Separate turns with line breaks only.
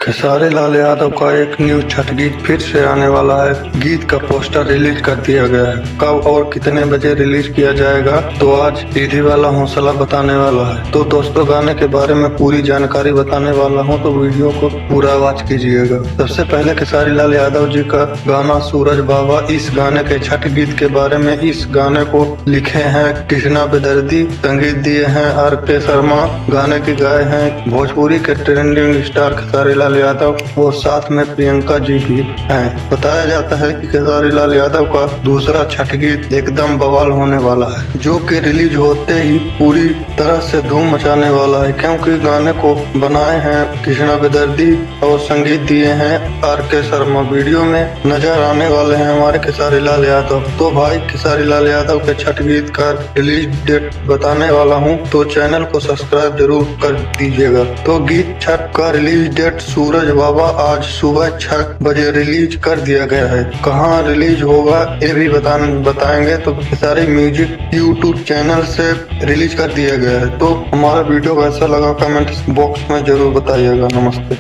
खेसारी लाल यादव का एक न्यू छठ गीत फिर से आने वाला है। गीत का पोस्टर रिलीज कर दिया गया है। कब और कितने बजे रिलीज किया जाएगा तो आज ईदी वाला हौसला बताने वाला है। तो दोस्तों, गाने के बारे में पूरी जानकारी बताने वाला हूं, तो वीडियो को पूरा वॉच कीजिएगा। सबसे पहले खेसारी लाल यादव जी का गाना सूरज बाबा, इस गाने के छठ गीत के बारे में। इस गाने को लिखे हैं कृष्णा बेदर्दी, संगीत दिए हैं RK शर्मा, गाने की गाए हैं भोजपुरी के ट्रेंडिंग स्टार खेसारी लाल यादव और साथ में प्रियंका जी भी हैं। बताया जाता है कि खेसारी लाल यादव का दूसरा छठ गीत एकदम बवाल होने वाला है, जो कि रिलीज होते ही पूरी तरह से धूम मचाने वाला है, क्योंकि गाने को बनाए हैं कृष्णा बेदर्दी और संगीत दिए हैं RK शर्मा। वीडियो में नजर आने वाले हैं हमारे खेसारी लाल यादव। तो भाई, खेसारी लाल यादव के छठ गीत का रिलीज डेट बताने वाला हूँ, तो चैनल को सब्सक्राइब जरूर कर दीजिएगा। तो गीत छठ का रिलीज डेट सूरज बाबा आज सुबह 6 बजे रिलीज कर दिया गया है। कहाँ रिलीज होगा ये भी बताएंगे। तो खेसारी म्यूजिक YouTube चैनल से रिलीज कर दिया गया है। तो हमारा वीडियो कैसा लगा कमेंट बॉक्स में जरूर बताइएगा। नमस्ते।